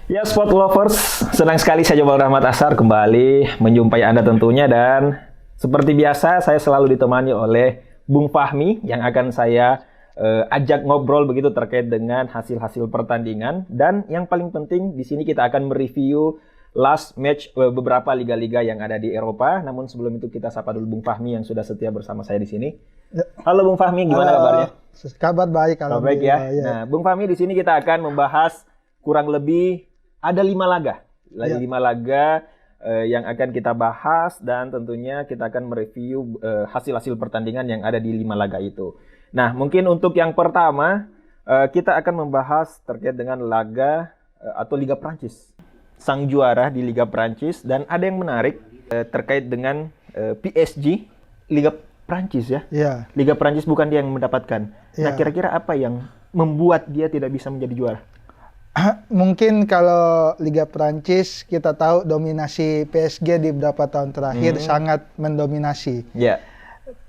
Ya, sport lovers, senang sekali saya Jabal Rahmat Ashar kembali menjumpai Anda tentunya, dan seperti biasa saya selalu ditemani oleh Bung Fahmi yang akan saya ajak ngobrol begitu terkait dengan hasil-hasil pertandingan, dan yang paling penting di sini kita akan mereview last match beberapa liga-liga yang ada di Eropa. Namun sebelum itu kita sapa dulu Bung Fahmi yang sudah setia bersama saya di sini. Halo Bung Fahmi, gimana kabarnya? Kabar baik, Kabar baik ya. Nah, Bung Fahmi, di sini kita akan membahas kurang lebih ada 5 laga. Ya. 5 laga yang akan kita bahas, dan tentunya kita akan mereview hasil-hasil pertandingan yang ada di 5 laga itu. Nah, mungkin untuk yang pertama kita akan membahas terkait dengan laga atau Liga Prancis. Sang juara di Liga Prancis, dan ada yang menarik terkait dengan PSG Liga Prancis ya. Ya. Liga Prancis bukan dia yang mendapatkan. Nah, Ya. kira-kira apa yang membuat dia tidak bisa menjadi juara? Mungkin kalau Liga Prancis kita tahu dominasi PSG di beberapa tahun terakhir sangat mendominasi. Ya.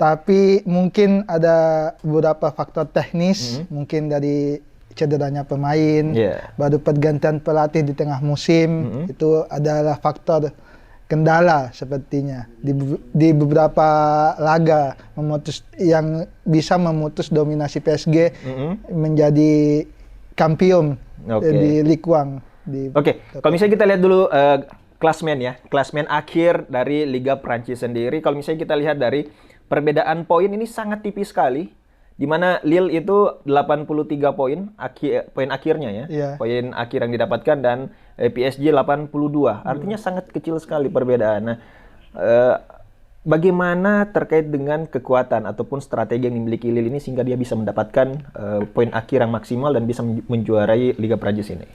Tapi mungkin ada beberapa faktor teknis, mungkin dari cederanya pemain, baru pergantian pelatih di tengah musim, itu adalah faktor kendala sepertinya di beberapa laga yang bisa memutus dominasi PSG menjadi kampion di Ligue 1. Kalau misalnya kita lihat dulu klasmen ya, klasmen akhir dari Liga Prancis sendiri. Kalau misalnya kita lihat dari perbedaan poin ini sangat tipis sekali, di mana Lille itu 83 poin poin akhirnya ya, poin akhir yang didapatkan, dan PSG 82. Artinya sangat kecil sekali perbedaan. Nah, bagaimana terkait dengan kekuatan ataupun strategi yang dimiliki Lille ini sehingga dia bisa mendapatkan poin akhir yang maksimal dan bisa menjuarai Liga Prancis ini?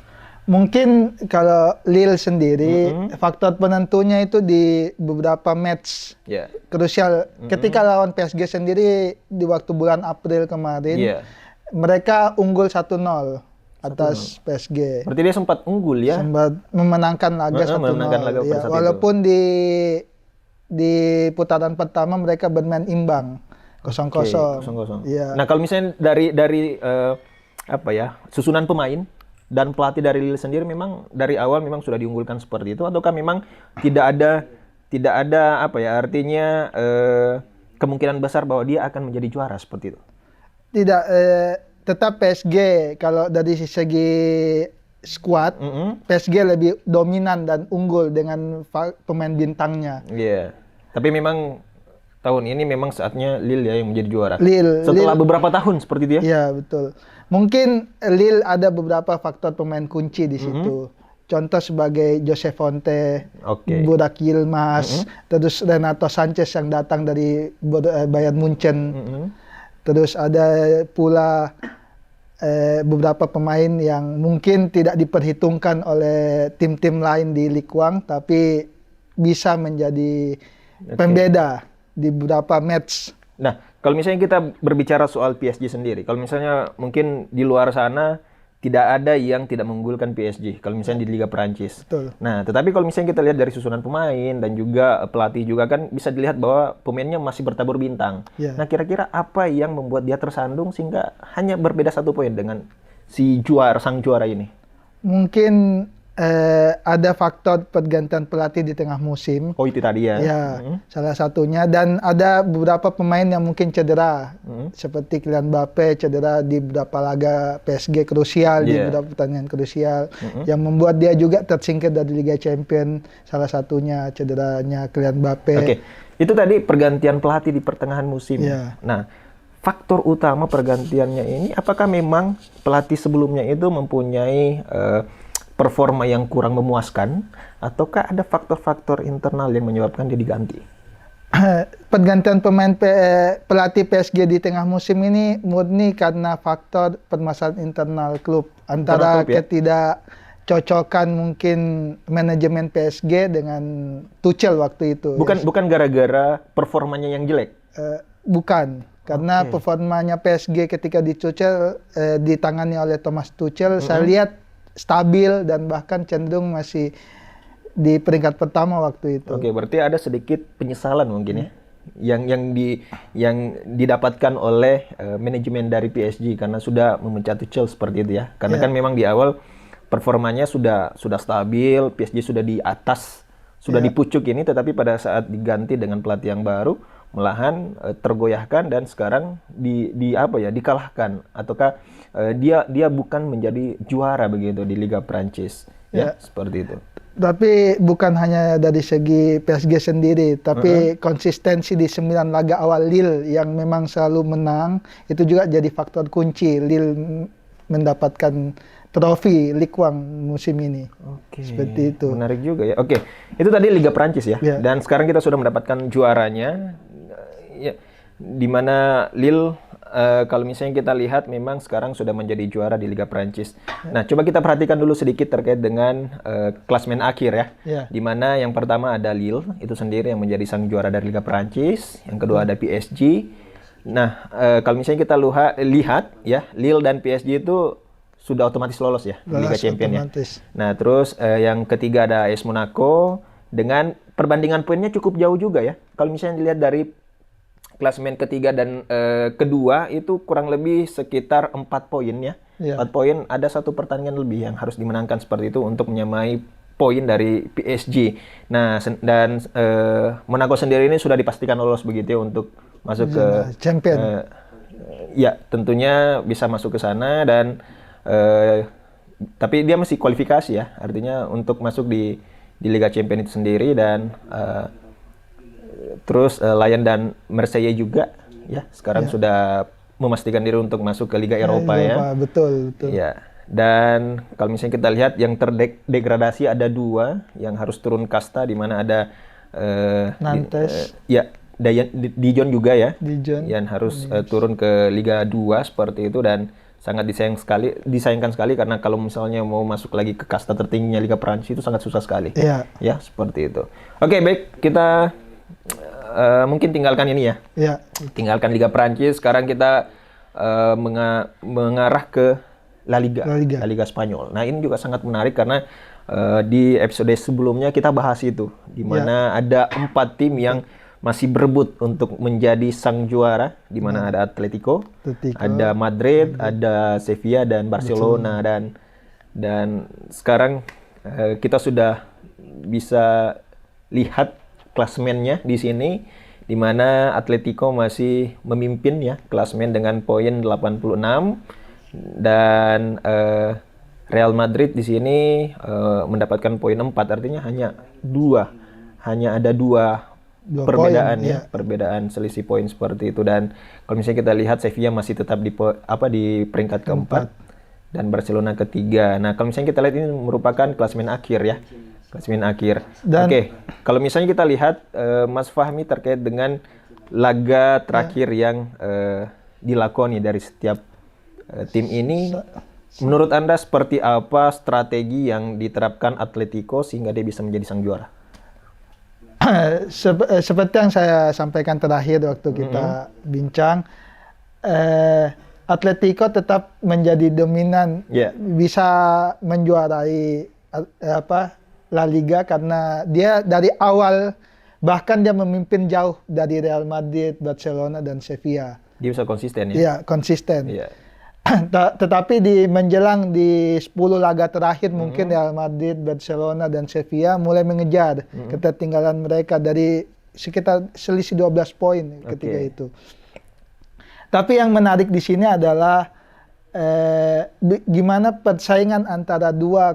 Mungkin kalau Lille sendiri faktor penentunya itu di beberapa match krusial. Ketika lawan PSG sendiri di waktu bulan April kemarin, mereka unggul 1-0 atas PSG. Berarti dia sempat unggul ya? Sempat memenangkan laga 1-0. Ya, walaupun di putaran pertama mereka bermain imbang 0-0. Ya. Nah, kalau misalnya dari susunan pemain dan pelatih dari Lille sendiri, memang dari awal memang sudah diunggulkan seperti itu, ataukah memang tidak ada artinya kemungkinan besar bahwa dia akan menjadi juara seperti itu? Tidak, tetap PSG kalau dari segi squad, PSG lebih dominan dan unggul dengan pemain bintangnya. Iya. Tapi memang tahun ini memang saatnya Lille ya yang menjadi juara. Setelah beberapa tahun seperti itu ya? Iya, betul. Mungkin Lille ada beberapa faktor pemain kunci di situ. Contoh sebagai Jose Fonte, Burak Yilmaz, terus Renato Sanchez yang datang dari Bayern Munchen. Terus ada pula beberapa pemain yang mungkin tidak diperhitungkan oleh tim-tim lain di Ligue 1, tapi bisa menjadi pembeda di beberapa match. Nah, kalau misalnya kita berbicara soal PSG sendiri, kalau misalnya mungkin di luar sana tidak ada yang tidak mengunggulkan PSG kalau misalnya di Liga Prancis. Betul. Nah, tetapi kalau misalnya kita lihat dari susunan pemain dan juga pelatih juga kan bisa dilihat bahwa pemainnya masih bertabur bintang. Nah, kira-kira apa yang membuat dia tersandung sehingga hanya berbeda 1 poin dengan sang juara ini? Mungkin ada faktor pergantian pelatih di tengah musim. Oh, itu tadi ya? Ya, salah satunya. Dan ada beberapa pemain yang mungkin cedera. Seperti Kylian Mbappe cedera di beberapa laga PSG krusial, di beberapa pertandingan krusial. Yang membuat dia juga tersingkir dari Liga Champions. Salah satunya cederanya Kylian Mbappe. Itu tadi pergantian pelatih di pertengahan musim. Nah, faktor utama pergantiannya ini, apakah memang pelatih sebelumnya itu mempunyai performa yang kurang memuaskan, ataukah ada faktor-faktor internal yang menyebabkan dia diganti? Pergantian pemain pelatih PSG di tengah musim ini murni karena faktor permasalahan internal klub, antara ketidakcocokan mungkin manajemen PSG dengan Tuchel waktu itu. Bukan gara-gara performanya yang jelek? Bukan. Karena performanya PSG ketika di Tuchel ditangani oleh Thomas Tuchel, saya lihat stabil dan bahkan cenderung masih di peringkat pertama waktu itu. Berarti ada sedikit penyesalan mungkin ya yang didapatkan oleh manajemen dari PSG karena sudah memecat Tuchel seperti itu ya. Karena kan memang di awal performanya sudah stabil, PSG sudah di atas, sudah di pucuk ini, tetapi pada saat diganti dengan pelatih yang baru, malahan tergoyahkan dan sekarang dikalahkan, ataukah dia bukan menjadi juara begitu di Liga Prancis, ya seperti itu. Tapi bukan hanya dari segi PSG sendiri, tapi konsistensi di 9 laga awal Lille yang memang selalu menang, itu juga jadi faktor kunci Lille mendapatkan trofi Ligue 1 musim ini. Oke. Seperti itu. Menarik juga ya. Oke, itu tadi Liga Prancis ya. Dan sekarang kita sudah mendapatkan juaranya, ya, di mana Lille kalau misalnya kita lihat memang sekarang sudah menjadi juara di Liga Prancis. Nah, coba kita perhatikan dulu sedikit terkait dengan klasemen akhir ya. Di mana yang pertama ada Lille, itu sendiri yang menjadi sang juara dari Liga Prancis. Yang kedua ada PSG. Nah, kalau misalnya kita lihat ya, Lille dan PSG itu sudah otomatis lolos ya di Liga Champions ya. Nah, terus yang ketiga ada AS Monaco dengan perbandingan poinnya cukup jauh juga ya. Kalau misalnya dilihat dari klasemen ketiga dan kedua itu kurang lebih sekitar 4 poin ya. 4 poin, ada 1 pertandingan lebih yang harus dimenangkan seperti itu untuk menyamai poin dari PSG. Nah, dan Monaco sendiri ini sudah dipastikan lolos begitu ya untuk masuk ke champion. Ya, tentunya bisa masuk ke sana dan tapi dia masih kualifikasi ya. Artinya untuk masuk di Liga Champions itu sendiri dan terus Lyon dan Marseille juga ya sekarang sudah memastikan diri untuk masuk ke Liga Eropa ya. Betul. Ya. Dan kalau misalnya kita lihat yang terdegradasi ada 2 yang harus turun kasta, di mana ada Nantes. Dijon juga ya. Dijon. Yang harus turun ke Liga 2 seperti itu dan sangat disayangkan sekali karena kalau misalnya mau masuk lagi ke kasta tertingginya Liga Prancis itu sangat susah sekali. Ya, seperti itu. Oke, baik, kita mungkin tinggalkan ini ya. Tinggalkan Liga Prancis. Sekarang kita mengarah ke La Liga Spanyol. Nah, ini juga sangat menarik karena di episode sebelumnya kita bahas itu, di mana ada 4 tim yang masih berebut untuk menjadi sang juara, di mana ada Atletico, ada Madrid, ada Sevilla dan Barcelona dan sekarang kita sudah bisa lihat klasemennya di sini, di mana Atletico masih memimpin ya klasemen dengan poin 86 dan Real Madrid di sini mendapatkan poin 4, artinya hanya ada dua perbedaan ya, perbedaan selisih poin seperti itu. Dan kalau misalnya kita lihat Sevilla masih tetap di peringkat keempat dan Barcelona ketiga. Nah, kalau misalnya kita lihat ini merupakan klasemen akhir ya. Klasemen akhir. Oke, kalau misalnya kita lihat Mas Fahmi terkait dengan laga terakhir yang dilakoni dari setiap tim ini, menurut Anda seperti apa strategi yang diterapkan Atletico sehingga dia bisa menjadi sang juara? Seperti yang saya sampaikan terakhir waktu kita bincang, Atletico tetap menjadi dominan, bisa menjuarai La Liga karena dia dari awal bahkan dia memimpin jauh dari Real Madrid, Barcelona dan Sevilla. Dia bisa konsisten ya? Iya, konsisten. Tetapi di menjelang di 10 laga terakhir mungkin Real Madrid, Barcelona dan Sevilla mulai mengejar ketertinggalan mereka dari sekitar selisih 12 poin ketika itu. Tapi yang menarik di sini adalah gimana persaingan antara dua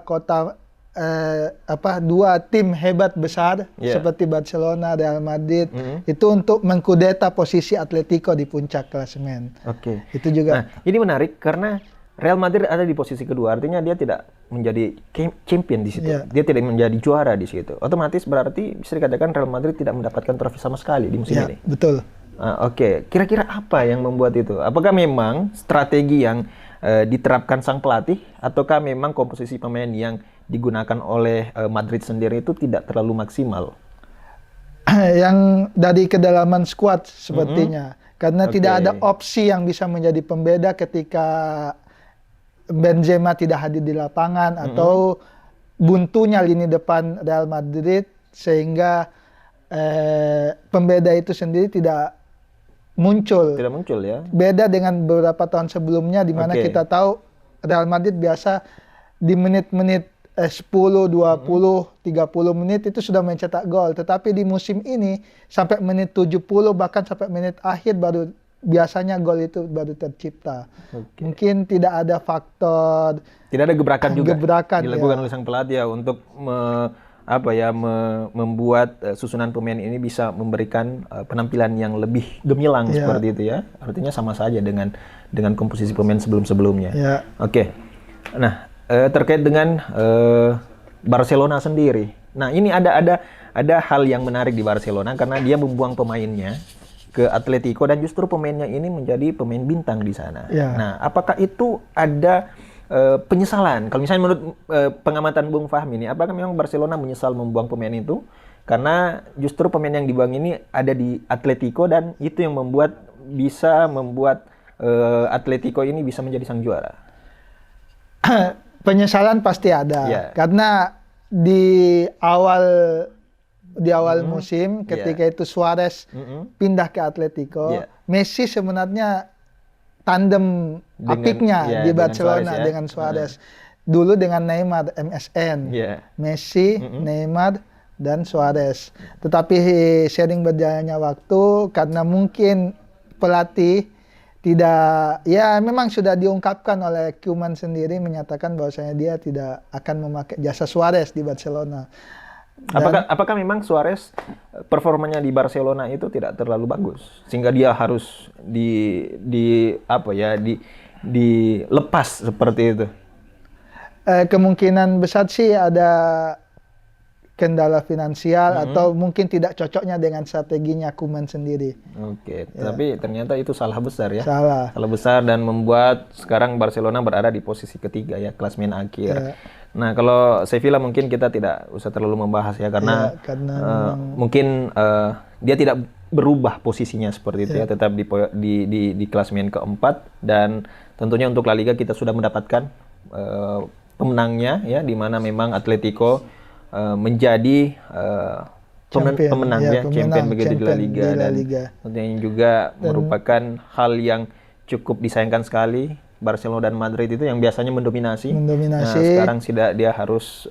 tim hebat besar seperti Barcelona, Real Madrid itu untuk mengkudeta posisi Atletico di puncak klasemen. Itu juga. Nah, ini menarik karena Real Madrid ada di posisi kedua, artinya dia tidak menjadi champion di situ. Dia tidak menjadi juara di situ. Otomatis berarti bisa dikatakan Real Madrid tidak mendapatkan trofi sama sekali di musim ini. Betul. Kira-kira apa yang membuat itu? Apakah memang strategi yang diterapkan sang pelatih, ataukah memang komposisi pemain yang digunakan oleh Madrid sendiri itu tidak terlalu maksimal? Yang dari kedalaman skuad sepertinya, karena tidak ada opsi yang bisa menjadi pembeda ketika Benzema tidak hadir di lapangan atau buntunya lini depan Real Madrid, sehingga pembeda itu sendiri tidak muncul. Tidak muncul ya. Beda dengan beberapa tahun sebelumnya di mana kita tahu Real Madrid biasa di menit-menit 10, 20, 30 menit itu sudah mencetak gol. Tetapi di musim ini sampai menit 70 bahkan sampai menit akhir baru biasanya gol itu baru tercipta. Mungkin tidak ada faktor, tidak ada gebrakan juga dilakukan ya, oleh sang pelatih ya untuk membuat susunan pemain ini bisa memberikan penampilan yang lebih gemilang seperti itu ya. Artinya sama saja dengan komposisi pemain sebelum-sebelumnya. Oke. Nah, terkait dengan Barcelona sendiri. Nah, ini ada hal yang menarik di Barcelona karena dia membuang pemainnya ke Atletico dan justru pemainnya ini menjadi pemain bintang di sana. Nah, apakah itu ada penyesalan? Kalau misalnya menurut pengamatan Bung Fahmi ini, apakah memang Barcelona menyesal membuang pemain itu? Karena justru pemain yang dibuang ini ada di Atletico dan itu yang bisa membuat Atletico ini bisa menjadi sang juara. Penyesalan pasti ada, karena di awal musim ketika itu Suarez pindah ke Atletico, Messi sebenarnya tandem apiknya di Barcelona dengan Suarez. Dulu dengan Neymar, MSN, Messi, Neymar, dan Suarez. Tetapi sering berjalannya waktu karena mungkin pelatih tidak, ya memang sudah diungkapkan oleh Koeman sendiri menyatakan bahwasanya dia tidak akan memakai jasa Suarez di Barcelona. Apakah memang Suarez performanya di Barcelona itu tidak terlalu bagus sehingga dia harus dilepas seperti itu? Kemungkinan besar sih ada kendala finansial atau mungkin tidak cocoknya dengan strateginya Koeman sendiri. Tapi ternyata itu salah besar ya. Salah besar dan membuat sekarang Barcelona berada di posisi ketiga ya, klasemen akhir. Nah, kalau Sevilla mungkin kita tidak usah terlalu membahas ya karena mungkin dia tidak berubah posisinya seperti itu ya, tetap di klasemen keempat dan tentunya untuk La Liga kita sudah mendapatkan pemenangnya ya, di mana memang Atletico menjadi pemenang champion begitu di La Liga dan tentunya juga merupakan hal yang cukup disayangkan sekali. Barcelona dan Madrid itu yang biasanya mendominasi. Nah, sekarang dia harus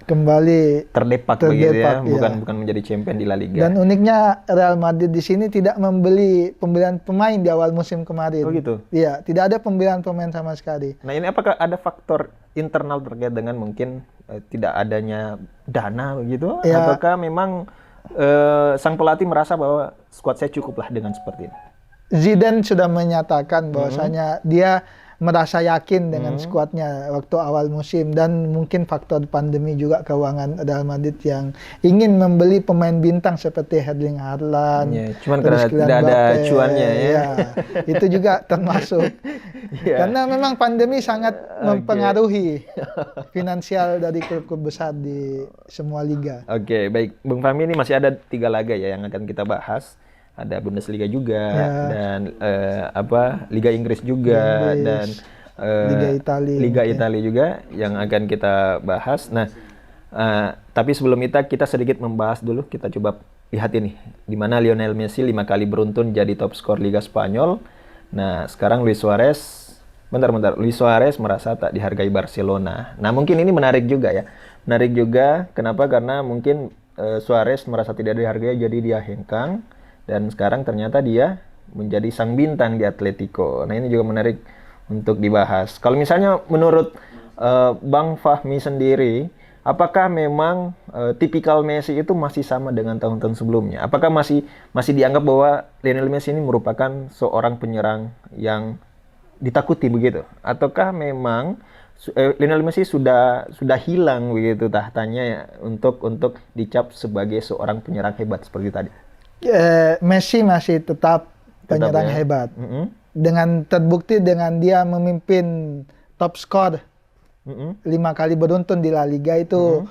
kembali terdepak begitu ya, bukan menjadi champion di La Liga. Dan uniknya Real Madrid di sini tidak membeli pembelian pemain di awal musim kemarin. Oh gitu? Iya, tidak ada pembelian pemain sama sekali. Nah, ini apakah ada faktor internal terkait dengan mungkin tidak adanya dana begitu? Ataukah memang sang pelatih merasa bahwa skuad saya cukuplah dengan seperti ini? Zidane sudah menyatakan bahwasanya dia merasa yakin dengan skuadnya waktu awal musim dan mungkin faktor pandemi juga keuangan Real Madrid yang ingin membeli pemain bintang seperti Erling Haaland. Cuman karena tidak ada cuannya ya. Itu juga termasuk. Karena memang pandemi sangat mempengaruhi finansial dari klub-klub besar di semua liga. Baik. Bung Fahmi, ini masih ada 3 laga ya yang akan kita bahas. Ada Bundesliga juga dan Liga Inggris juga dan Liga Italia juga yang akan kita bahas. Nah, tapi sebelum itu kita sedikit membahas dulu. Kita coba lihat ini di mana Lionel Messi 5 kali beruntun jadi top skor Liga Spanyol. Nah, sekarang Luis Suarez merasa tak dihargai Barcelona. Nah, mungkin ini menarik juga ya. Menarik juga kenapa? Karena mungkin Suarez merasa tidak dihargai jadi dia hengkang. Dan sekarang ternyata dia menjadi sang bintang di Atletico. Nah, ini juga menarik untuk dibahas. Kalau misalnya menurut Bang Fahmi sendiri, apakah memang tipikal Messi itu masih sama dengan tahun-tahun sebelumnya? Apakah masih dianggap bahwa Lionel Messi ini merupakan seorang penyerang yang ditakuti begitu? Ataukah memang Lionel Messi sudah hilang begitu tahtanya ya, untuk dicap sebagai seorang penyerang hebat seperti tadi? Messi masih tetap penyerang hebat. Dengan terbukti dengan dia memimpin top skor 5 kali beruntun di La Liga itu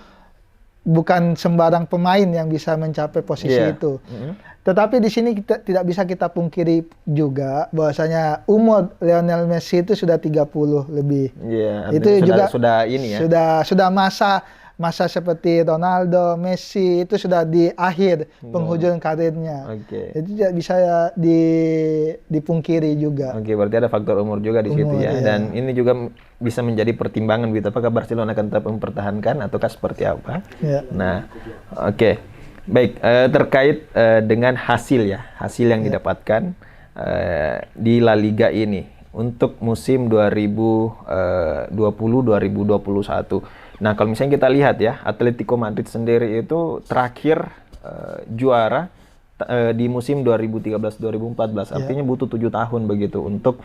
bukan sembarang pemain yang bisa mencapai posisi itu. Tetapi di sini tidak bisa kita pungkiri juga bahwasanya umur Lionel Messi itu sudah 30 lebih. Itu juga sudah ini ya. Sudah masa seperti Ronaldo, Messi itu sudah di akhir penghujung karirnya. Jadi tidak bisa dipungkiri juga. Berarti ada faktor umur juga di situ ya. Dan ini juga bisa menjadi pertimbangan gitu, apakah Barcelona akan tetap mempertahankan ataukah seperti apa. Nah, baik, terkait dengan hasil yang didapatkan di La Liga ini untuk musim 2020-2021. Nah, kalau misalnya kita lihat ya, Atletico Madrid sendiri itu terakhir juara di musim 2013-2014. Artinya butuh 7 tahun begitu untuk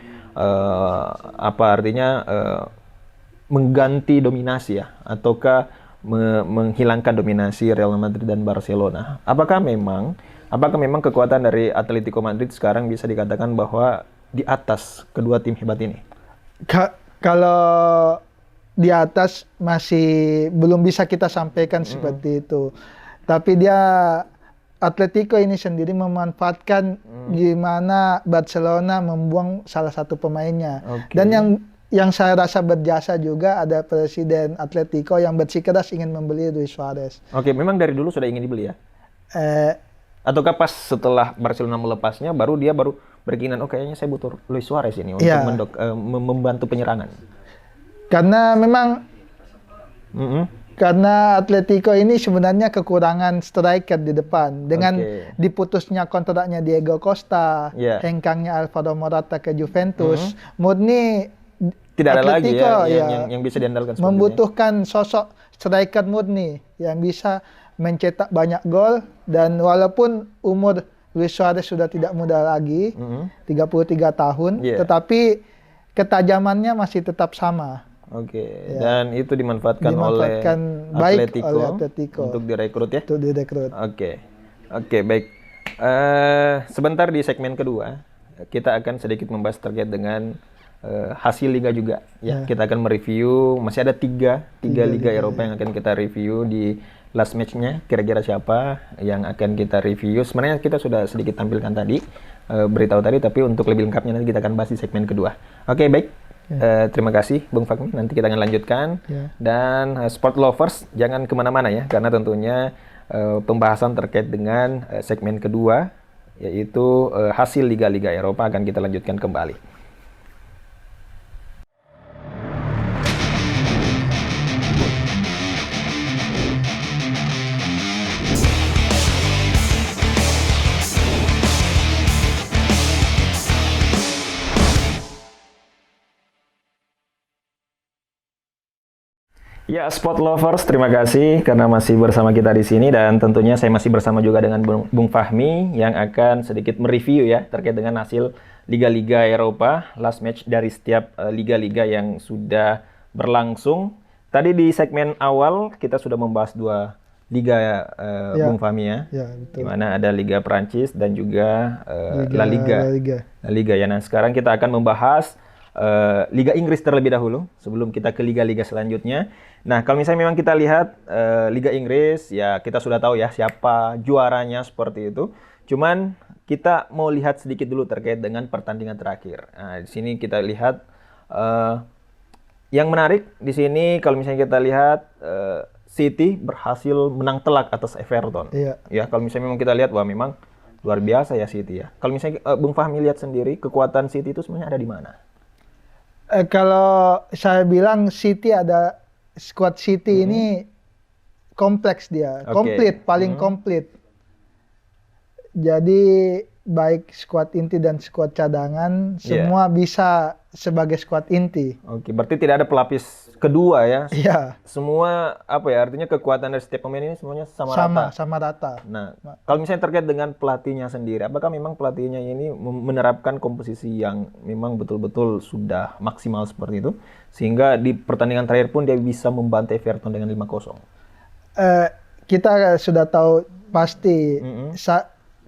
mengganti dominasi ya, ataukah menghilangkan dominasi Real Madrid dan Barcelona. Apakah memang kekuatan dari Atletico Madrid sekarang bisa dikatakan bahwa di atas kedua tim hebat ini? Kalau di atas masih belum bisa kita sampaikan seperti itu. Tapi dia Atletico ini sendiri memanfaatkan gimana Barcelona membuang salah satu pemainnya. Dan yang saya rasa berjasa juga ada presiden Atletico yang bersikeras ingin membeli Luis Suarez. Memang dari dulu sudah ingin dibeli ya? Ataukah pas setelah Barcelona melepasnya baru berkeinginan, kayaknya saya butuh Luis Suarez ini untuk membantu penyerangan? Karena memang karena Atletico ini sebenarnya kekurangan striker di depan. Dengan diputusnya kontraknya Diego Costa, hengkangnya Alvaro Morata ke Juventus, murni tidak ada lagi Atletico yang bisa diandalkan. Membutuhkan sosok striker murni yang bisa mencetak banyak gol, dan walaupun umur Luis Suarez sudah tidak muda lagi, 33 tahun, tetapi ketajamannya masih tetap sama. Dan itu dimanfaatkan oleh Atletico untuk direkrut ya? Untuk direkrut. Baik. Sebentar di segmen kedua, kita akan sedikit membahas terkait dengan hasil liga juga. Kita akan mereview, masih ada tiga liga Eropa yang akan kita review di last match-nya, kira-kira siapa yang akan kita review. Sebenarnya kita sudah sedikit tampilkan tadi, beritahu tadi, tapi untuk lebih lengkapnya nanti kita akan bahas di segmen kedua. Baik. Terima kasih Bung Fahmi, nanti kita akan lanjutkan. Dan sport lovers jangan kemana-mana ya, karena tentunya pembahasan terkait dengan segmen kedua, yaitu hasil liga-liga Eropa akan kita lanjutkan kembali. Ya, sport lovers, terima kasih karena masih bersama kita di sini, dan tentunya saya masih bersama juga dengan Bung Fahmi yang akan sedikit mereview ya terkait dengan hasil liga-liga Eropa, last match dari setiap liga-liga yang sudah berlangsung. Tadi di segmen awal kita sudah membahas 2 liga Bung Fahmi ya, di mana ada Liga Prancis dan juga La Liga ya. Nah, sekarang kita akan membahas Liga Inggris terlebih dahulu sebelum kita ke liga-liga selanjutnya. Nah, kalau misalnya memang kita lihat Liga Inggris, ya kita sudah tahu ya siapa juaranya seperti itu. Cuman kita mau lihat sedikit dulu terkait dengan pertandingan terakhir. Nah, di sini kita lihat yang menarik di sini kalau misalnya kita lihat City berhasil menang telak atas Everton. Ya, kalau misalnya memang kita lihat, wah memang luar biasa ya City ya. Kalau misalnya Bung Fahmi lihat sendiri, kekuatan City itu sebenarnya ada di mana? Kalau saya bilang squad City ini kompleks dia, paling komplit. Jadi baik skuad inti dan skuad cadangan semua bisa sebagai skuad inti. Berarti tidak ada pelapis kedua ya? Semua artinya kekuatan dari setiap pemain ini semuanya sama rata. Nah, kalau misalnya terkait dengan pelatihnya sendiri, apakah memang pelatihnya ini menerapkan komposisi yang memang betul-betul sudah maksimal seperti itu, sehingga di pertandingan terakhir pun dia bisa membantai Everton dengan 5-0? Kita sudah tahu pasti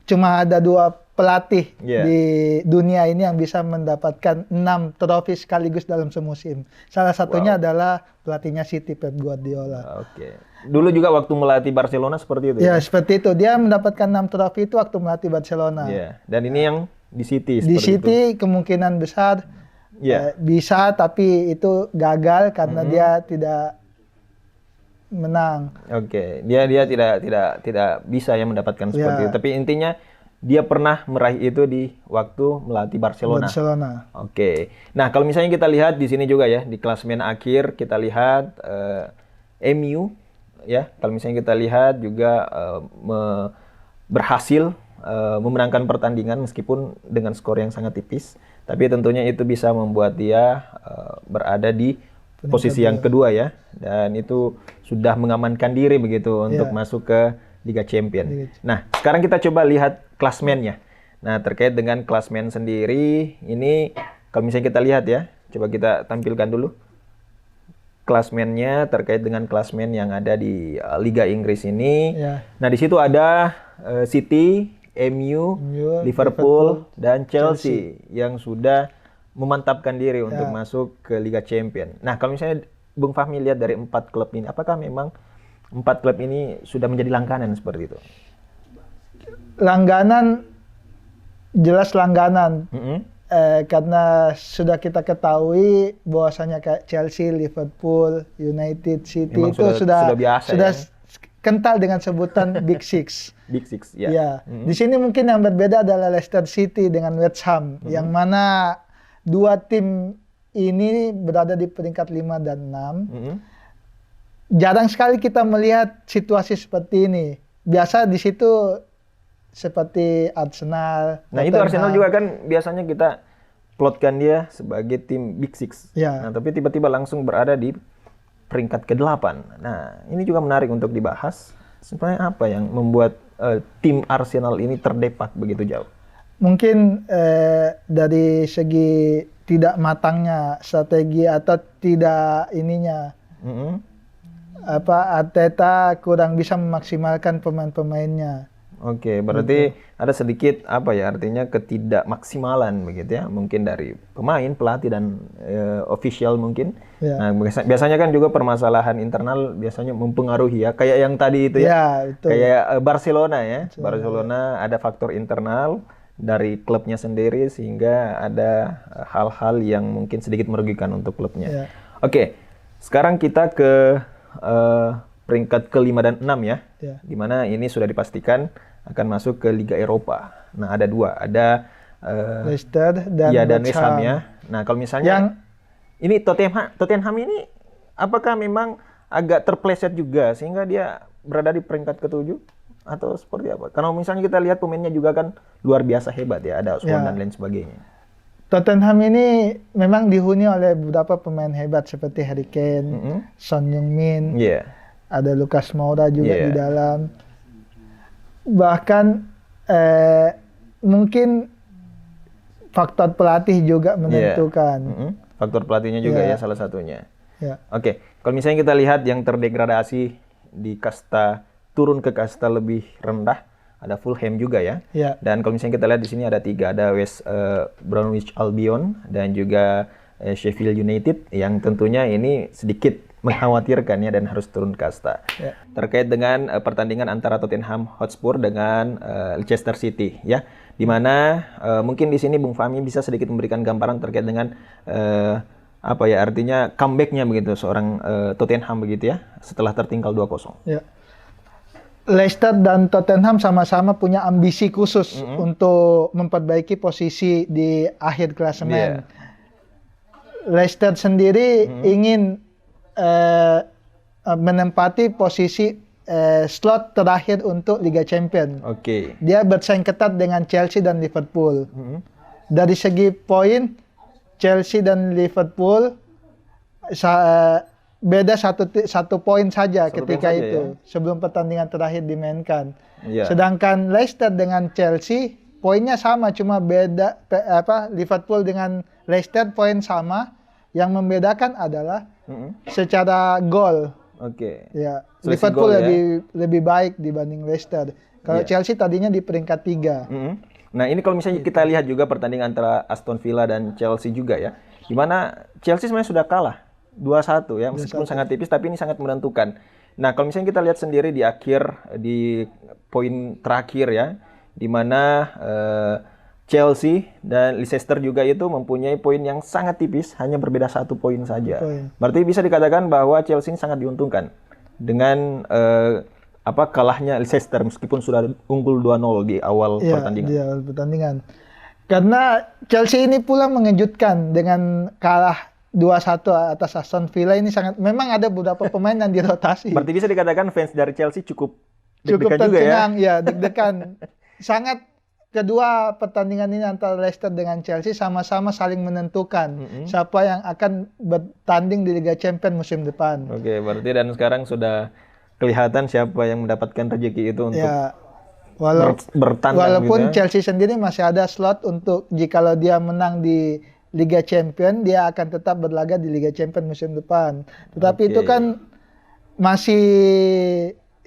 cuma ada 2 pelatih di dunia ini yang bisa mendapatkan 6 trofi sekaligus dalam semusim. Salah satunya adalah pelatihnya City, Pep Guardiola. Dulu juga waktu melatih Barcelona seperti itu ya? Seperti itu. Dia mendapatkan 6 trofi itu waktu melatih Barcelona. Dan ini yang di City di City itu. Kemungkinan besar bisa, tapi itu gagal karena dia tidak menang. Oke, dia tidak bisa ya mendapatkan seperti itu. Tapi intinya dia pernah meraih itu di waktu melatih Barcelona. Oke. Nah, kalau misalnya kita lihat di sini juga ya, di klasemen akhir kita lihat MU ya. Kalau misalnya kita lihat juga berhasil memenangkan pertandingan meskipun dengan skor yang sangat tipis. Tapi tentunya itu bisa membuat dia berada di posisi yang kedua ya, dan itu sudah mengamankan diri begitu untuk masuk ke Liga Champions. Nah, sekarang kita coba lihat klasmennya. Nah, terkait dengan klasmen sendiri, ini kalau misalnya kita lihat ya, coba kita tampilkan dulu klasmennya terkait dengan klasmen yang ada di Liga Inggris ini. Nah, di situ ada City, MU, Liverpool, dan Chelsea yang sudah memantapkan diri untuk masuk ke Liga Champions. Nah, kalau misalnya Bung Fahmi lihat dari 4 klub ini, apakah memang 4 klub ini sudah menjadi langganan seperti itu? Langganan, jelas langganan. Karena sudah kita ketahui bahwasanya kayak Chelsea, Liverpool, United, City memang itu sudah biasa, kental dengan sebutan Big Six. Big Six, ya. Di sini mungkin yang berbeda adalah Leicester City dengan West Ham, yang mana dua tim ini berada di peringkat 5 dan 6. Jarang sekali kita melihat situasi seperti ini. Biasa di situ seperti Arsenal. Nah, itu Arsenal juga kan biasanya kita plotkan dia sebagai tim Big Six. Nah, tapi tiba-tiba langsung berada di peringkat ke-8. Nah, ini juga menarik untuk dibahas. Sebenarnya apa yang membuat tim Arsenal ini terdepak begitu jauh? Mungkin dari segi tidak matangnya strategi atau tidak ininya, Arteta kurang bisa memaksimalkan pemain-pemainnya. Oke, berarti ada sedikit artinya ketidakmaksimalan begitu ya, mungkin dari pemain, pelatih dan official mungkin. Nah, biasanya kan juga permasalahan internal biasanya mempengaruhi ya, kayak yang tadi itu ya, kayak Barcelona ya. Barcelona ada faktor internal dari klubnya sendiri sehingga ada hal-hal yang mungkin sedikit merugikan untuk klubnya. Oke, sekarang kita ke peringkat ke-5 dan 6 ya, di mana ini sudah dipastikan akan masuk ke Liga Eropa. Nah, ada 2, ada Leicester dan West Ham ya. Nah, kalau misalnya ini Tottenham ini apakah memang agak terpleset juga sehingga dia berada di peringkat ke-7 atau seperti apa? Karena misalnya kita lihat pemainnya juga kan luar biasa hebat ya, ada Osborn dan lain sebagainya. Tottenham ini memang dihuni oleh beberapa pemain hebat seperti Harry Kane, Son Heung-min, ada Lucas Moura juga di dalam. Bahkan mungkin faktor pelatih juga menentukan. Faktor pelatihnya juga ya salah satunya. Oke, kalau misalnya kita lihat yang terdegradasi di kasta turun ke kasta lebih rendah, ada Fulham juga ya. Dan kalau misalnya kita lihat di sini ada 3, ada West Bromwich Albion dan juga Sheffield United yang tentunya ini sedikit mengkhawatirkan ya dan harus turun kasta. Terkait dengan pertandingan antara Tottenham Hotspur dengan Leicester City ya, di mana mungkin di sini Bung Fahmi bisa sedikit memberikan gambaran terkait dengan artinya comeback-nya begitu seorang Tottenham begitu ya setelah tertinggal 2-0. Leicester dan Tottenham sama-sama punya ambisi khusus untuk memperbaiki posisi di akhir klasemen. Leicester sendiri ingin menempati posisi slot terakhir untuk Liga Champions. Dia bersaing ketat dengan Chelsea dan Liverpool. Dari segi poin, Chelsea dan Liverpool beda satu poin saja ketika itu sebelum pertandingan terakhir dimainkan. Sedangkan Leicester dengan Chelsea poinnya sama, cuma beda Liverpool dengan Leicester poin sama. Yang membedakan adalah secara gol. Liverpool lebih baik dibanding Leicester. Kalau Chelsea tadinya di peringkat 3. Nah, ini kalau misalnya kita lihat juga pertandingan antara Aston Villa dan Chelsea juga ya, di mana Chelsea sebenarnya sudah kalah 2-1 ya, meskipun sangat tipis tapi ini sangat menentukan. Nah, kalau misalnya kita lihat sendiri di poin terakhir ya, di mana Chelsea dan Leicester juga itu mempunyai poin yang sangat tipis, hanya berbeda 1 poin saja. Berarti bisa dikatakan bahwa Chelsea ini sangat diuntungkan dengan kalahnya Leicester meskipun sudah unggul 2-0 di awal pertandingan. Di awal pertandingan. Karena Chelsea ini pula mengejutkan dengan kalah 2-1 atas Aston Villa. Ini memang ada beberapa pemain yang dirotasi. Berarti bisa dikatakan fans dari Chelsea cukup deg-degan juga ya? Deg-degan. Sangat. Kedua pertandingan ini antara Leicester dengan Chelsea sama-sama saling menentukan siapa yang akan bertanding di Liga Champions musim depan. Oke, berarti dan sekarang sudah kelihatan siapa yang mendapatkan rezeki itu untuk bertandang. Walaupun gitu ya. Chelsea sendiri masih ada slot untuk jikalau dia menang di Liga Champions, dia akan tetap berlaga di Liga Champions musim depan. Tetapi itu kan masih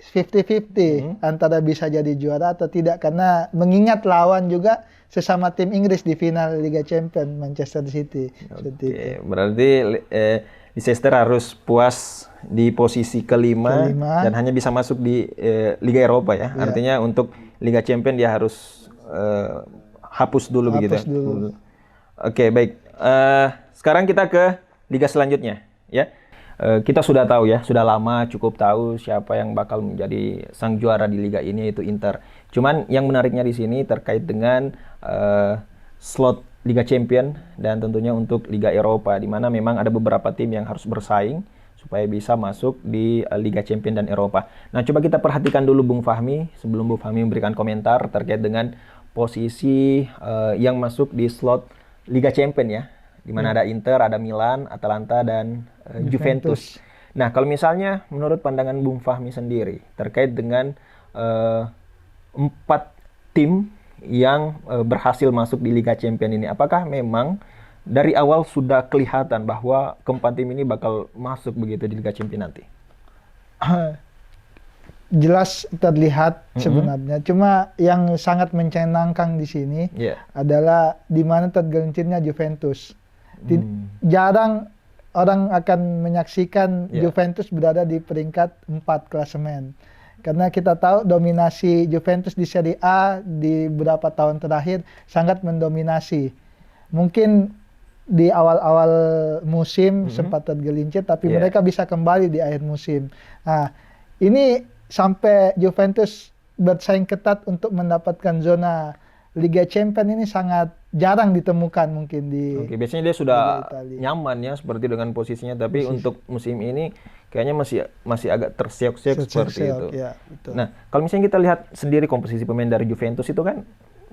50-50 antara bisa jadi juara atau tidak, karena mengingat lawan juga sesama tim Inggris di final Liga Champions, Manchester City. Berarti Leicester harus puas di posisi kelima dan hanya bisa masuk di Liga Eropa ya. Artinya untuk Liga Champions dia harus hapus dulu begitu. Oke, baik. Sekarang kita ke liga selanjutnya ya. Kita sudah tahu ya, sudah lama cukup tahu siapa yang bakal menjadi sang juara di liga ini, yaitu Inter. Cuman yang menariknya di sini terkait dengan slot Liga Champion dan tentunya untuk Liga Eropa, di mana memang ada beberapa tim yang harus bersaing supaya bisa masuk di Liga Champion dan Eropa. Nah, coba kita perhatikan dulu Bung Fahmi sebelum Bung Fahmi memberikan komentar terkait dengan posisi yang masuk di slot Liga Champion ya. Di mana ada Inter, ada Milan, Atalanta, dan Juventus. Nah, kalau misalnya menurut pandangan Bung Fahmi sendiri terkait dengan 4 tim yang berhasil masuk di Liga Champions ini, apakah memang dari awal sudah kelihatan bahwa keempat tim ini bakal masuk begitu di Liga Champions nanti? Jelas terlihat sebenarnya. Cuma yang sangat mencengangkan di sini adalah di mana tergelincirnya Juventus. Jarang orang akan menyaksikan Juventus berada di peringkat 4 klasemen. Karena kita tahu dominasi Juventus di Serie A di beberapa tahun terakhir sangat mendominasi. Mungkin di awal-awal musim sempat tergelincir, tapi mereka bisa kembali di akhir musim. Nah, ini sampai Juventus bersaing ketat untuk mendapatkan zona Liga Champions ini sangat jarang ditemukan mungkin di. Biasanya dia sudah nyaman ya seperti dengan posisinya, tapi untuk musim ini kayaknya masih agak terseok-seok seperti itu. Ya, betul. Nah, kalau misalnya kita lihat sendiri komposisi pemain dari Juventus itu kan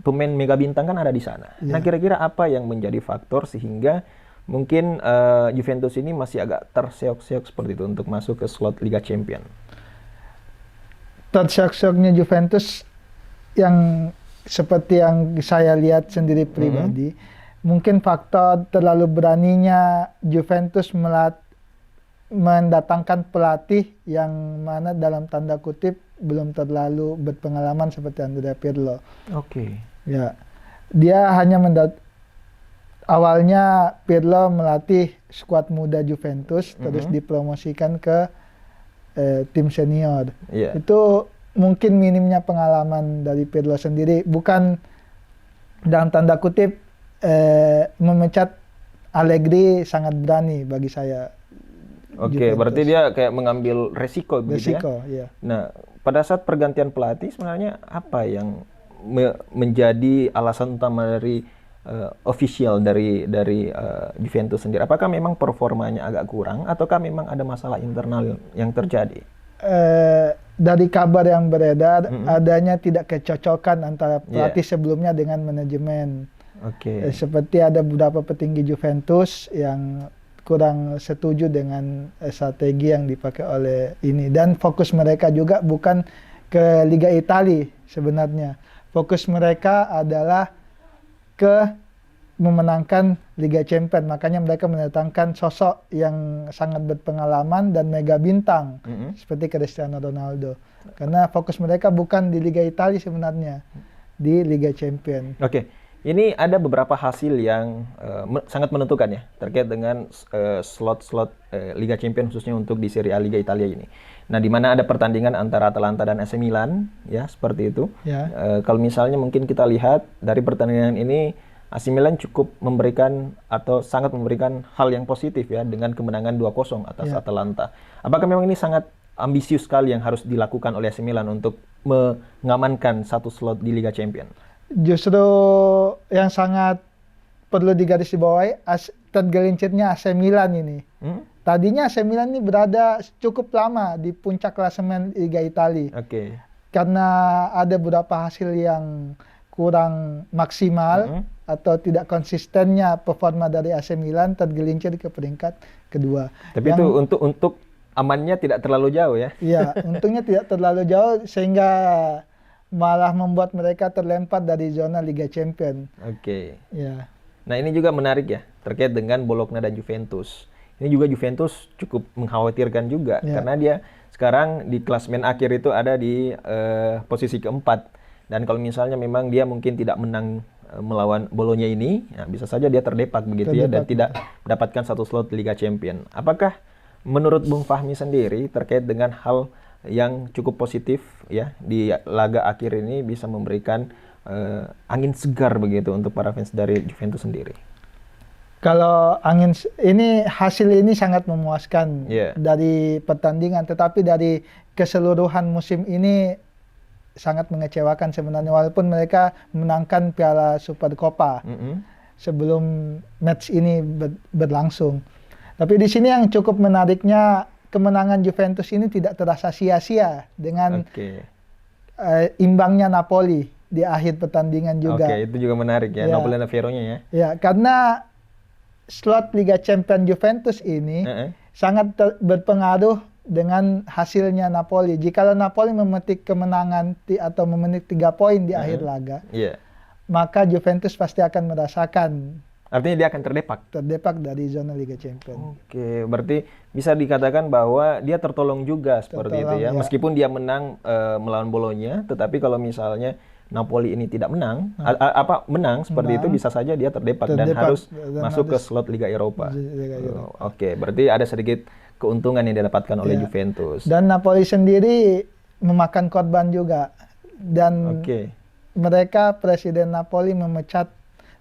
pemain mega bintang kan ada di sana. Nah, kira-kira apa yang menjadi faktor sehingga mungkin Juventus ini masih agak terseok-seok seperti itu untuk masuk ke slot Liga Champions? Terseok-seoknya Juventus yang seperti yang saya lihat sendiri pribadi, mungkin faktor terlalu beraninya Juventus mendatangkan pelatih yang mana dalam tanda kutip belum terlalu berpengalaman seperti Andrea Pirlo. Ya, dia hanya awalnya Pirlo melatih skuad muda Juventus, terus dipromosikan ke tim senior. Itu mungkin minimnya pengalaman dari Pirlo sendiri, bukan dalam tanda kutip memecat Allegri sangat berani bagi saya. Berarti dia kayak mengambil resiko begitu ya. Nah, pada saat pergantian pelatih sebenarnya apa yang menjadi alasan utama dari official dari Juventus sendiri? Apakah memang performanya agak kurang ataukah memang ada masalah internal yang terjadi? Dari kabar yang beredar, adanya tidak kecocokan antara pelatih sebelumnya dengan manajemen. Seperti ada beberapa petinggi Juventus yang kurang setuju dengan strategi yang dipakai oleh ini. Dan fokus mereka juga bukan ke Liga Italia sebenarnya. Fokus mereka adalah ke memenangkan Liga Champions. Makanya mereka mendatangkan sosok yang sangat berpengalaman dan mega bintang seperti Cristiano Ronaldo. Karena fokus mereka bukan di Liga Italia sebenarnya, di Liga Champions. Ini ada beberapa hasil yang sangat menentukan ya terkait dengan slot-slot Liga Champions khususnya untuk di Serie A Liga Italia ini. Nah, di mana ada pertandingan antara Atalanta dan AC Milan ya, seperti itu. Kalau misalnya mungkin kita lihat dari pertandingan ini, AC Milan cukup memberikan atau sangat memberikan hal yang positif ya dengan kemenangan 2-0 atas Atalanta. Apakah memang ini sangat ambisius sekali yang harus dilakukan oleh AC Milan untuk mengamankan satu slot di Liga Champions? Justru yang sangat perlu digarisbawahi tergelincirnya AC Milan ini. Tadinya AC Milan ini berada cukup lama di puncak klasemen Liga Italia. Karena ada beberapa hasil yang kurang maksimal atau tidak konsistennya performa dari AC Milan, tergelincir ke peringkat kedua. Tapi itu untuk amannya tidak terlalu jauh ya? Iya, untungnya tidak terlalu jauh sehingga malah membuat mereka terlempar dari zona Liga Champions. Ya. Nah ini juga menarik ya, terkait dengan Bologna dan Juventus. Ini juga Juventus cukup mengkhawatirkan juga, karena dia sekarang di klasemen akhir itu ada di posisi keempat. Dan kalau misalnya memang dia mungkin tidak menang melawan Bologna ini, ya bisa saja dia terdepak begitu ya, dan tidak mendapatkan satu slot Liga Champions. Apakah menurut Bung Fahmi sendiri terkait dengan hal yang cukup positif ya di laga akhir ini bisa memberikan angin segar begitu untuk para fans dari Juventus sendiri? Kalau hasil ini sangat memuaskan dari pertandingan, tetapi dari keseluruhan musim ini sangat mengecewakan sebenarnya, walaupun mereka menangkan Piala Supercoppa sebelum match ini berlangsung. Tapi di sini yang cukup menariknya, kemenangan Juventus ini tidak terasa sia-sia dengan imbangnya Napoli di akhir pertandingan juga. Itu juga menarik ya, Napoli dan Verona ya. Ya, karena slot Liga Champions Juventus ini sangat berpengaruh dengan hasilnya Napoli. Jikalau Napoli memetik kemenangan atau memetik 3 poin di akhir laga, maka Juventus pasti akan merasakan. Artinya dia akan terdepak dari zona Liga Champions. Berarti bisa dikatakan bahwa dia tertolong juga seperti itu ya. Meskipun dia menang melawan Bologna, tetapi kalau misalnya Napoli ini tidak menang, menang seperti itu, bisa saja dia terdepak dan harus masuk ke slot Liga Eropa. Berarti ada sedikit keuntungan yang didapatkan oleh Juventus. Dan Napoli sendiri memakan korban juga. Dan mereka, Presiden Napoli memecat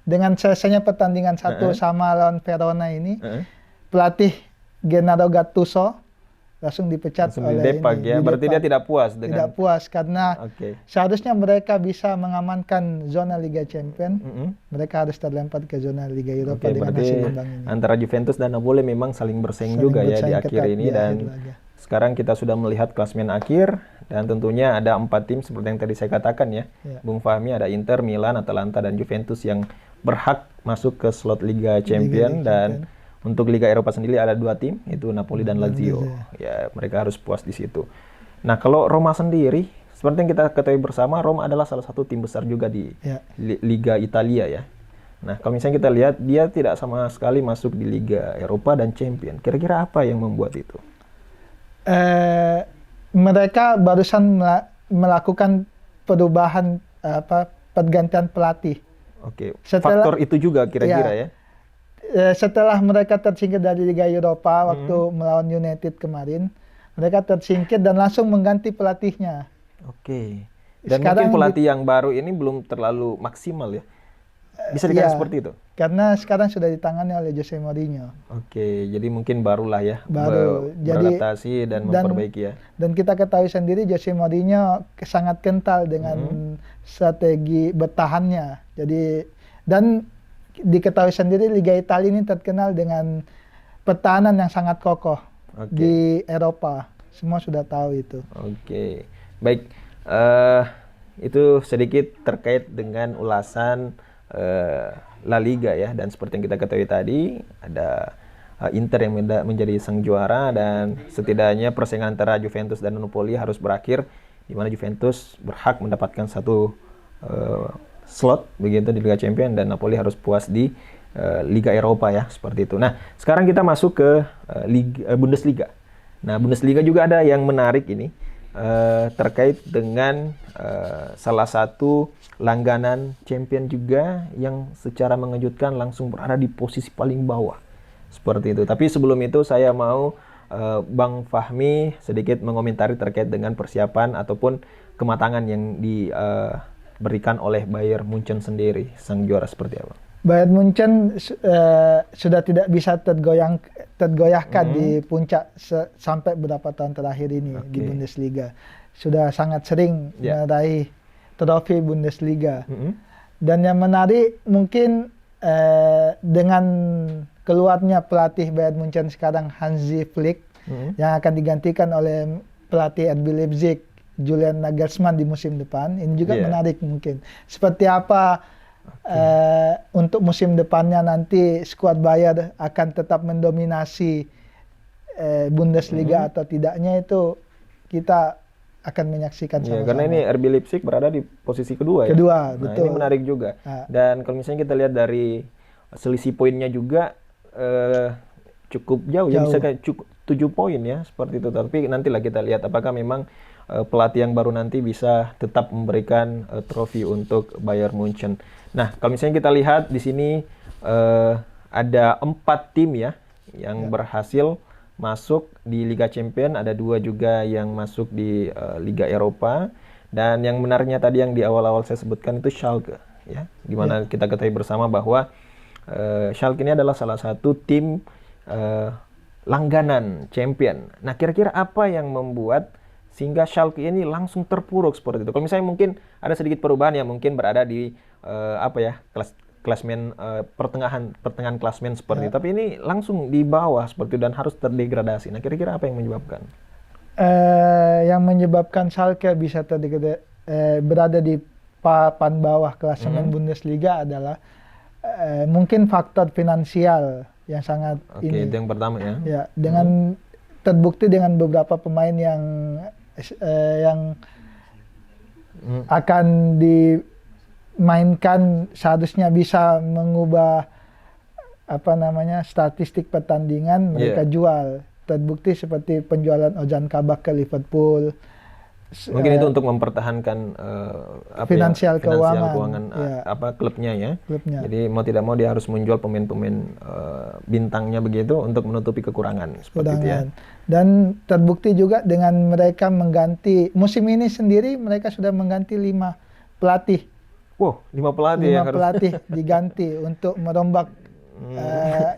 dengan selesainya pertandingan 1 sama lawan Verona ini, pelatih Gennaro Gattuso langsung dipecat oleh Berarti dia tidak puas dengan... Tidak puas karena seharusnya mereka bisa mengamankan zona Liga Champions, mereka harus terlempar ke zona Liga Eropa dengan hasil imbang ini. Antara Juventus dan Napoli memang saling bersaing juga ya di akhir ini, dan sekarang kita sudah melihat klasemen akhir, dan tentunya ada 4 tim seperti yang tadi saya katakan ya. Bung Fahmi, ada Inter, Milan, Atalanta, dan Juventus yang berhak masuk ke slot Liga Champions. Dan untuk Liga Eropa sendiri ada 2 tim, itu Napoli dan Lazio. Ya, mereka harus puas di situ. Nah, kalau Roma sendiri, seperti yang kita ketahui bersama, Roma adalah salah satu tim besar juga di Liga Italia ya. Nah, kalau misalnya kita lihat, dia tidak sama sekali masuk di Liga Eropa dan Champions. Kira-kira apa yang membuat itu? Mereka barusan melakukan perubahan pergantian pelatih. Faktor itu juga kira-kira ya. Setelah mereka tersingkir dari Liga Eropa waktu melawan United kemarin, mereka tersingkir dan langsung mengganti pelatihnya. Dan sekarang mungkin pelatih yang baru ini belum terlalu maksimal ya. Bisa dikatakan seperti itu? Karena sekarang sudah ditangani oleh Jose Mourinho. Jadi mungkin barulah ya, beradaptasi dan memperbaiki ya. Dan kita ketahui sendiri Jose Mourinho sangat kental dengan strategi bertahannya. Dan diketahui sendiri Liga Italia ini terkenal dengan pertahanan yang sangat kokoh di Eropa. Semua sudah tahu itu. Baik. Itu sedikit terkait dengan ulasan La Liga ya, dan seperti yang kita ketahui tadi, ada Inter yang menjadi sang juara, dan setidaknya persaingan antara Juventus dan Napoli harus berakhir, di mana Juventus berhak mendapatkan satu slot begitu di Liga Champions, dan Napoli harus puas di Liga Eropa ya, seperti itu. Nah, sekarang kita masuk ke Bundesliga. Nah, Bundesliga juga ada yang menarik ini, terkait dengan salah satu langganan champion juga yang secara mengejutkan langsung berada di posisi paling bawah seperti itu. Tapi sebelum itu saya mau Bang Fahmi sedikit mengomentari terkait dengan persiapan ataupun kematangan yang diberikan oleh Bayern Munchen sendiri, sang juara seperti apa. Bayern Munchen sudah tidak bisa tergoyahkan di puncak sampai beberapa tahun terakhir ini di Bundesliga. Sudah sangat sering meraih trofi Bundesliga. Dan yang menarik mungkin dengan keluarnya pelatih Bayern Munchen sekarang Hansi Flick yang akan digantikan oleh pelatih RB Leipzig Julian Nagelsmann di musim depan, ini juga menarik mungkin. Seperti apa untuk musim depannya nanti skuad Bayern akan tetap mendominasi Bundesliga atau tidaknya, itu kita akan menyaksikan sama-sama. Karena ini RB Leipzig berada di posisi kedua ya. Betul. Ini menarik juga. Dan kalau misalnya kita lihat dari selisih poinnya juga cukup jauh. Ya, bisa kayak 7 poin ya seperti itu. Tapi nantilah kita lihat apakah memang pelatih yang baru nanti bisa tetap memberikan trofi untuk Bayern Munchen. Nah, kalau misalnya kita lihat di sini ada 4 tim ya yang berhasil masuk di Liga Champions, ada 2 juga yang masuk di Liga Eropa. Dan yang menariknya tadi yang di awal-awal saya sebutkan itu Schalke ya, dimana kita ketahui bersama bahwa Schalke ini adalah salah satu tim langganan champion. Nah, kira-kira apa yang membuat sehingga Schalke ini langsung terpuruk seperti itu? Kalau misalnya mungkin ada sedikit perubahan yang mungkin berada di klasmen pertengahan klasmen seperti itu, tapi ini langsung di bawah seperti itu dan harus terdegradasi. Nah, kira-kira apa yang menyebabkan? Yang menyebabkan Schalke bisa berada di papan bawah klasemen Bundesliga adalah mungkin faktor finansial yang sangat ini. Itu yang pertama ya. Ya, dengan terbukti dengan beberapa pemain yang akan dimainkan seharusnya bisa mengubah statistik pertandingan, mereka jual. Terbukti seperti penjualan Ozan Kabak ke Liverpool. Mungkin itu untuk mempertahankan finansial keuangan klubnya ya. Klubnya. Jadi mau tidak mau dia harus menjual pemain-pemain bintangnya begitu untuk menutupi kekurangan seperti itu ya. Dan terbukti juga dengan mereka mengganti musim ini sendiri, mereka sudah mengganti 5 pelatih. Wow, 5 pelatih 5 pelatih diganti untuk merombak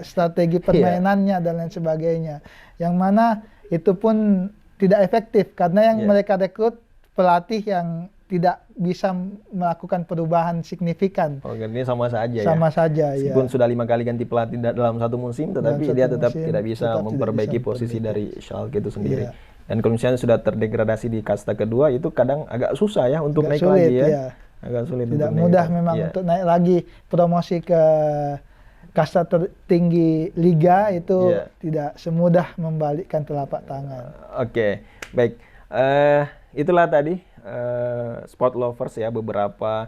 strategi permainannya dan lain sebagainya. Yang mana itu pun tidak efektif karena yang mereka rekrut pelatih yang tidak bisa melakukan perubahan signifikan. Ini sama saja Sama saja ya. Meskipun sudah 5 kali ganti pelatih dalam satu musim, tetapi dia tetap tidak bisa memperbaiki posisi dari Schalke itu sendiri. Dan kalau misalnya sudah terdegradasi di kasta kedua, itu kadang agak susah ya untuk naik lagi ya. Agak sulit. Tidak mudah memang untuk naik lagi, promosi ke kasta tertinggi liga itu tidak semudah membalikkan telapak tangan. Oke, baik. Itulah tadi Sport Lovers ya, beberapa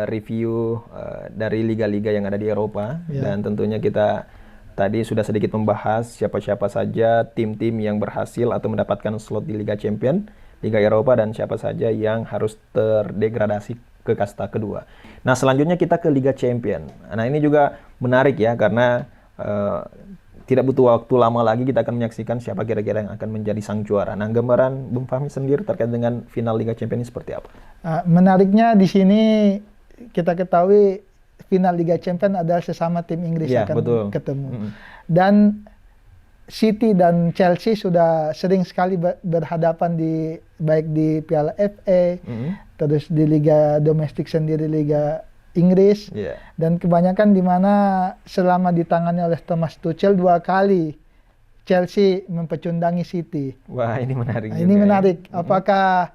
review dari liga-liga yang ada di Eropa. Dan tentunya kita tadi sudah sedikit membahas siapa-siapa saja tim-tim yang berhasil atau mendapatkan slot di Liga Champions, Liga Eropa, dan siapa saja yang harus terdegradasi ke kasta kedua. Nah, selanjutnya kita ke Liga Champions. Nah, ini juga menarik ya, karena tidak butuh waktu lama lagi kita akan menyaksikan siapa kira-kira yang akan menjadi sang juara. Nah, gambaran Bung Fahmi sendiri terkait dengan final Liga Champions ini seperti apa? Menariknya di sini kita ketahui final Liga Champions adalah sesama tim Inggris akan ketemu. Dan City dan Chelsea sudah sering sekali berhadapan baik di Piala FA, terus di Liga Domestik sendiri, Liga Inggris, dan kebanyakan di mana selama ditangani oleh Thomas Tuchel 2 kali Chelsea mempecundangi City. Wah, ini menarik. Ini menarik. Apakah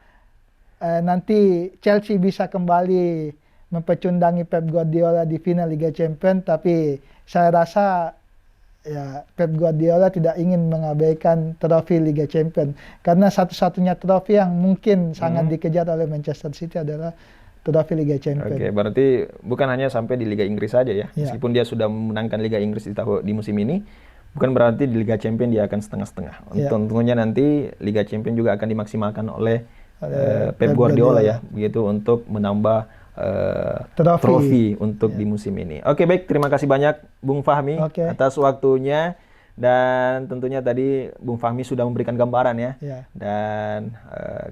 nanti Chelsea bisa kembali mempecundangi Pep Guardiola di final Liga Champions? Tapi saya rasa ya Pep Guardiola tidak ingin mengabaikan trofi Liga Champions, karena satu-satunya trofi yang mungkin sangat dikejar oleh Manchester City adalah trofi Liga Champions. Oke, berarti bukan hanya sampai di Liga Inggris saja ya. Meskipun dia sudah memenangkan Liga Inggris di musim ini, bukan berarti di Liga Champions dia akan setengah-setengah. Tentunya nanti Liga Champions juga akan dimaksimalkan oleh Pep Guardiola ya, begitu, untuk menambah trofi untuk di musim ini. Oke, baik, terima kasih banyak Bung Fahmi atas waktunya, dan tentunya tadi Bung Fahmi sudah memberikan gambaran ya. Dan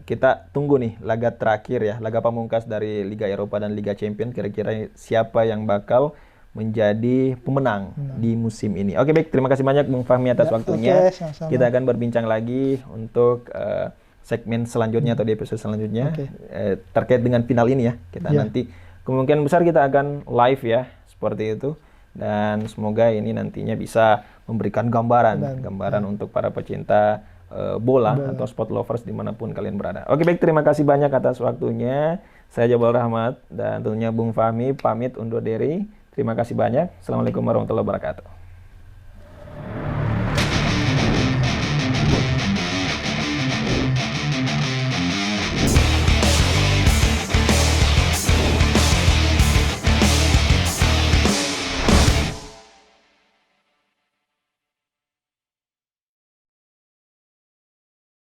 kita tunggu nih laga terakhir ya, laga pamungkas dari Liga Eropa dan Liga Champions, kira-kira siapa yang bakal menjadi pemenang di musim ini. Oke, baik, terima kasih banyak Bung Fahmi atas waktunya. Sama-sama. Kita akan berbincang lagi untuk segmen selanjutnya atau di episode selanjutnya terkait dengan final ini ya. Kita nanti kemungkinan besar kita akan live ya, seperti itu. Dan semoga ini nantinya bisa memberikan gambaran untuk para pecinta bola atau sport lovers dimanapun kalian berada. Oke, baik, terima kasih banyak atas waktunya. Saya Jabal Rahmat dan tentunya Bung Fahmi pamit undur diri. Terima kasih banyak. Assalamualaikum warahmatullahi wabarakatuh.